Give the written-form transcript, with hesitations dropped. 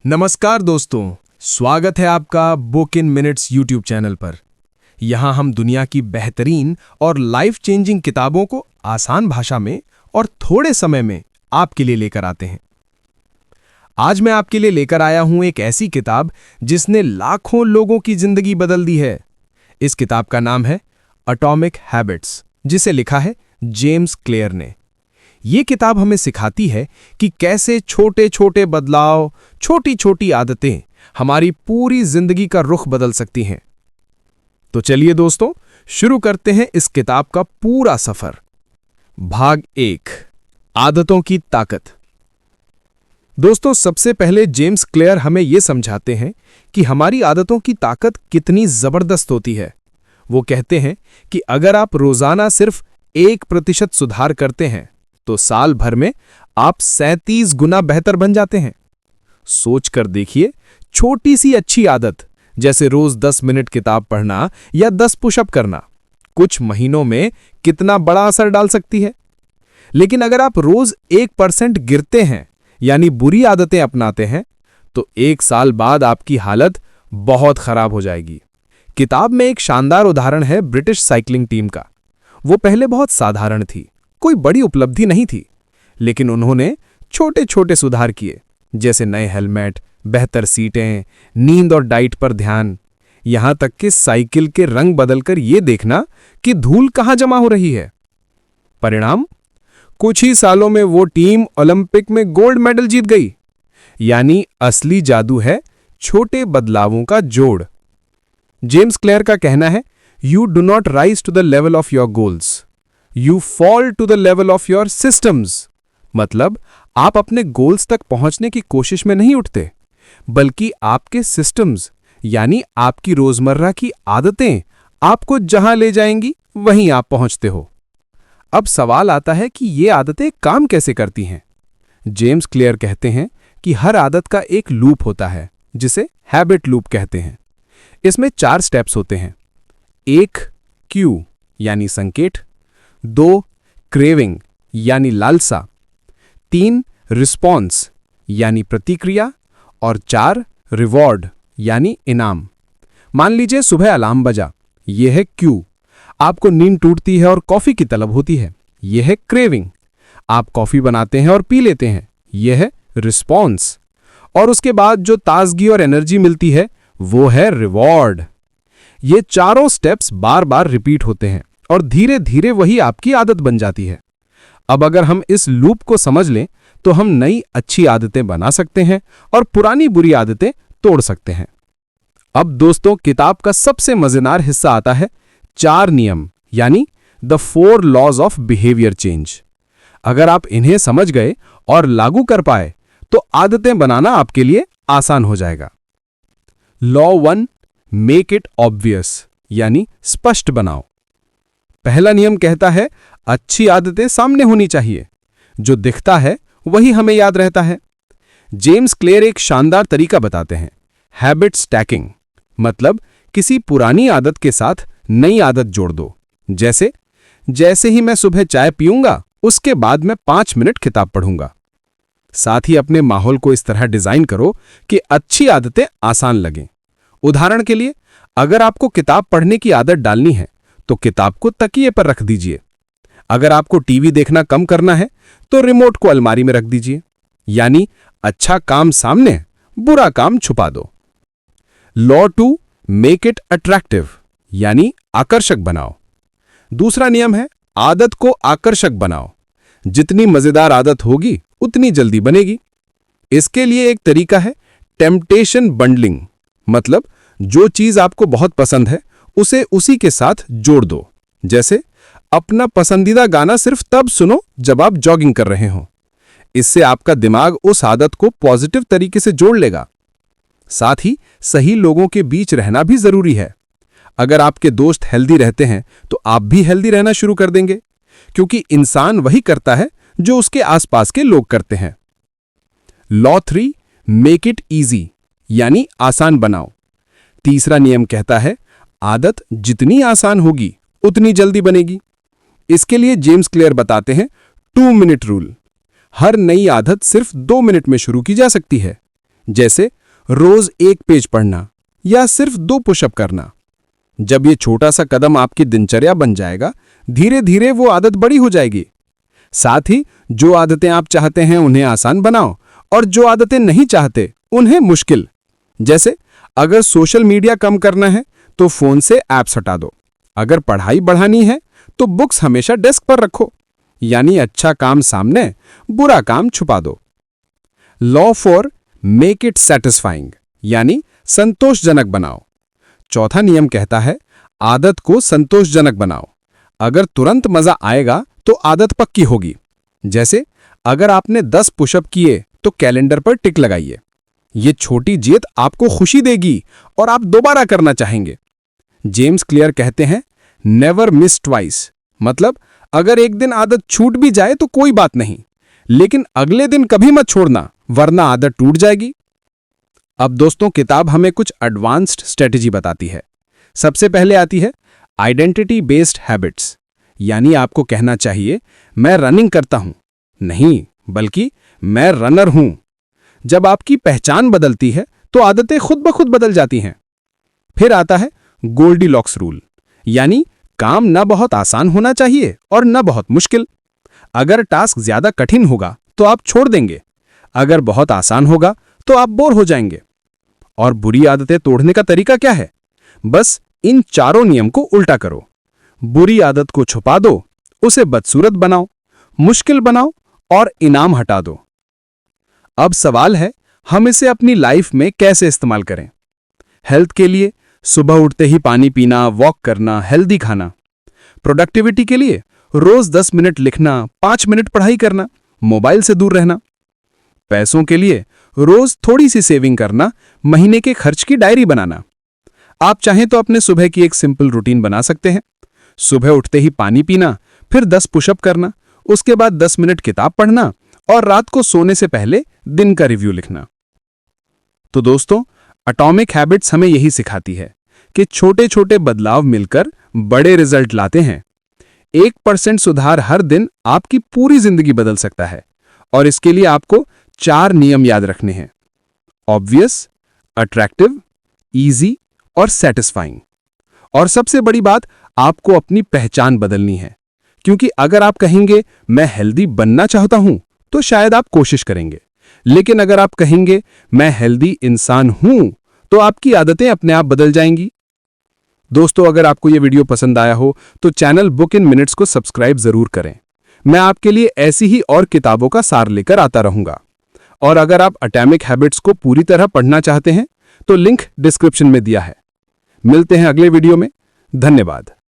नमस्कार दोस्तों, स्वागत है आपका book in minutes YouTube channel पर। यहाँ हम दुनिया की बेहतरीन और लाइफ चेंजिंग किताबों को आसान भाषा में और थोड़े समय में आपके लिए लेकर आते हैं। आज मैं आपके लिए लेकर आया हूं एक ऐसी किताब जिसने लाखों लोगों की जिंदगी बदल दी है। इस किताब का नाम है एटॉमिक हैबिट्स, जिसे लिखा है जेम्स क्लेयर ने। ये किताब हमें सिखाती है कि कैसे छोटे छोटे बदलाव, छोटी छोटी आदतें हमारी पूरी जिंदगी का रुख बदल सकती हैं। तो चलिए दोस्तों, शुरू करते हैं इस किताब का पूरा सफर। भाग 1, आदतों की ताकत। दोस्तों, सबसे पहले जेम्स क्लेयर हमें यह समझाते हैं कि हमारी आदतों की ताकत कितनी जबरदस्त होती है। वो कहते हैं कि अगर आप रोजाना सिर्फ 1% सुधार करते हैं तो साल भर में आप 37 गुना बेहतर बन जाते हैं। सोच कर देखिए, छोटी सी अच्छी आदत जैसे रोज 10 मिनट किताब पढ़ना या 10 पुशअप करना कुछ महीनों में कितना बड़ा असर डाल सकती है। लेकिन अगर आप रोज 1% गिरते हैं यानी बुरी आदतें अपनाते हैं तो 1 साल बाद आपकी हालत बहुत खराब हो जाएगी। किताब में एक शानदार उदाहरण है ब्रिटिश साइकिलिंग टीम का। वो पहले बहुत साधारण थी, कोई बड़ी उपलब्धि नहीं थी, लेकिन उन्होंने छोटे छोटे सुधार किए, जैसे नए हेलमेट, बेहतर सीटें, नींद और डाइट पर ध्यान, यहां तक कि साइकिल के रंग बदलकर यह देखना कि धूल कहां जमा हो रही है। परिणाम, कुछ ही सालों में वो टीम ओलंपिक में गोल्ड मेडल जीत गई। यानी असली जादू है छोटे बदलावों का जोड़। जेम्स क्लेयर का कहना है, you do not rise to the level of your goals, you fall to the level of your systems. मतलब आप अपने गोल्स तक पहुंचने की कोशिश में नहीं उठते, बल्कि आपके सिस्टम्स यानी आपकी रोजमर्रा की आदतें आपको जहां ले जाएंगी वहीं आप पहुंचते हो। अब सवाल आता है कि ये आदतें काम कैसे करती हैं। जेम्स क्लेयर कहते हैं कि हर आदत का एक लूप होता है, जिसे हैबिट लूप कहते हैं। इसमें 4 स्टेप्स होते हैं। 1 क्यू यानी संकेत, 2 क्रेविंग यानी लालसा, 3 रिस्पॉन्स यानी प्रतिक्रिया और 4 रिवॉर्ड यानी इनाम। मान लीजिए सुबह अलार्म बजा, यह है क्यू। आपको नींद टूटती है और कॉफी की तलब होती है, यह है क्रेविंग। आप कॉफी बनाते हैं और पी लेते हैं, यह है रिस्पॉन्स। और उसके बाद जो ताजगी और एनर्जी मिलती है वो है रिवॉर्ड। ये चारों स्टेप्स बार बार रिपीट होते हैं और धीरे धीरे वही आपकी आदत बन जाती है। अब अगर हम इस लूप को समझ लें तो हम नई अच्छी आदतें बना सकते हैं और पुरानी बुरी आदतें तोड़ सकते हैं। अब दोस्तों, किताब का सबसे मजेदार हिस्सा आता है 4 नियम यानी the 4 laws of behaviour change. अगर आप इन्हें समझ गए और लागू कर पाए तो आदतें बनाना आपके लिए आसान हो जाएगा। लॉ 1, मेक इट ऑब्वियस यानी स्पष्ट बनाओ। पहला नियम कहता है, अच्छी आदतें सामने होनी चाहिए, जो दिखता है वही हमें याद रहता है। जेम्स क्लेयर एक शानदार तरीका बताते हैं, हैबिट स्टैकिंग। मतलब किसी पुरानी आदत के साथ नई आदत जोड़ दो। जैसे ही मैं सुबह चाय पीऊंगा उसके बाद मैं 5 मिनट किताब पढ़ूंगा। साथ ही अपने माहौल को इस तरह डिजाइन करो कि अच्छी आदतें आसान लगें। उदाहरण के लिए, अगर आपको किताब पढ़ने की आदत डालनी है तो किताब को तकिए पर रख दीजिए। अगर आपको टीवी देखना कम करना है तो रिमोट को अलमारी में रख दीजिए। यानी अच्छा काम सामने, बुरा काम छुपा दो। लॉ 2, मेक इट अट्रैक्टिव यानी आकर्षक बनाओ। दूसरा नियम है, आदत को आकर्षक बनाओ। जितनी मजेदार आदत होगी उतनी जल्दी बनेगी। इसके लिए एक तरीका है टेम्पटेशन बंडलिंग। मतलब जो चीज आपको बहुत पसंद है उसे उसी के साथ जोड़ दो। जैसे अपना पसंदीदा गाना सिर्फ तब सुनो जब आप जॉगिंग कर रहे हो। इससे आपका दिमाग उस आदत को पॉजिटिव तरीके से जोड़ लेगा। साथ ही सही लोगों के बीच रहना भी जरूरी है। अगर आपके दोस्त हेल्दी रहते हैं तो आप भी हेल्दी रहना शुरू कर देंगे, क्योंकि इंसान वही करता है जो उसके आसपास के लोग करते हैं। लॉ 3, मेक इट इजी यानी आसान बनाओ। तीसरा नियम कहता है, आदत जितनी आसान होगी उतनी जल्दी बनेगी। इसके लिए जेम्स क्लेयर बताते हैं 2 मिनट रूल। हर नई आदत सिर्फ 2 मिनट में शुरू की जा सकती है। जैसे रोज 1 पेज पढ़ना या सिर्फ 2 पुशअप करना। जब ये छोटा सा कदम आपकी दिनचर्या बन जाएगा, धीरे धीरे वो आदत बड़ी हो जाएगी। साथ ही जो आदतें आप चाहते हैं उन्हें आसान बनाओ और जो आदतें नहीं चाहते उन्हें मुश्किल। जैसे अगर सोशल मीडिया कम करना है तो फोन से ऐप्स हटा दो। अगर पढ़ाई बढ़ानी है तो बुक्स हमेशा डेस्क पर रखो, यानी अच्छा काम सामने, बुरा काम छुपा दो। Law for make it satisfying, यानी संतोषजनक बनाओ। चौथा नियम कहता है आदत को संतोषजनक बनाओ। अगर तुरंत मजा आएगा तो आदत पक्की होगी। जैसे अगर आपने 10 पुशअप किए तो कैलेंडर पर टिक लगाइए। ये छोटी जीत आपको खुशी देगी और आप दोबारा करना चाहेंगे। जेम्स क्लियर कहते हैं नेवर मिस ट्वाइस, मतलब अगर एक दिन आदत छूट भी जाए तो कोई बात नहीं, लेकिन अगले दिन कभी मत छोड़ना, वरना आदत टूट जाएगी। अब दोस्तों, किताब हमें कुछ एडवांस्ड स्ट्रेटेजी बताती है। सबसे पहले आती है आइडेंटिटी बेस्ड हैबिट्स, यानी आपको कहना चाहिए मैं रनिंग करता हूं, नहीं बल्कि मैं रनर हूं। जब आपकी पहचान बदलती है तो आदतें खुद ब खुद बदल जाती हैं। फिर आता है गोल्डीलॉक्स रूल, यानी काम न बहुत आसान होना चाहिए और न बहुत मुश्किल। अगर टास्क ज्यादा कठिन होगा तो आप छोड़ देंगे, अगर बहुत आसान होगा तो आप बोर हो जाएंगे। और बुरी आदतें तोड़ने का तरीका क्या है? बस इन चारों नियम को उल्टा करो। बुरी आदत को छुपा दो, उसे बदसूरत बनाओ, मुश्किल बनाओ और इनाम हटा दो। अब सवाल है, हम इसे अपनी लाइफ में कैसे इस्तेमाल करें? हेल्थ के लिए सुबह उठते ही पानी पीना, वॉक करना, हेल्दी खाना। प्रोडक्टिविटी के लिए रोज 10 मिनट लिखना, 5 मिनट पढ़ाई करना, मोबाइल से दूर रहना। पैसों के लिए रोज थोड़ी सी सेविंग करना, महीने के खर्च की डायरी बनाना। आप चाहें तो अपने सुबह की एक सिंपल रूटीन बना सकते हैं। सुबह उठते ही पानी पीना, फिर 10 पुशअप करना, उसके बाद 10 मिनट किताब पढ़ना और रात को सोने से पहले दिन का रिव्यू लिखना। तो दोस्तों, एटॉमिक हैबिट्स हमें यही सिखाती है कि छोटे छोटे बदलाव मिलकर बड़े रिजल्ट लाते हैं। 1% सुधार हर दिन आपकी पूरी जिंदगी बदल सकता है। और इसके लिए आपको 4 नियम याद रखने हैं: ऑब्वियस, अट्रैक्टिव, इजी और सेटिस्फाइंग। और सबसे बड़ी बात, आपको अपनी पहचान बदलनी है, क्योंकि अगर आप कहेंगे मैं हेल्दी बनना चाहता हूं तो शायद आप कोशिश करेंगे, लेकिन अगर आप कहेंगे मैं हेल्दी इंसान हूं तो आपकी आदतें अपने आप बदल जाएंगी। दोस्तों, अगर आपको यह वीडियो पसंद आया हो तो चैनल बुक इन मिनट्स को सब्सक्राइब जरूर करें। मैं आपके लिए ऐसी ही और किताबों का सार लेकर आता रहूंगा। और अगर आप एटॉमिक हैबिट्स को पूरी तरह पढ़ना चाहते हैं तो लिंक डिस्क्रिप्शन में दिया है। मिलते हैं अगले वीडियो में। धन्यवाद।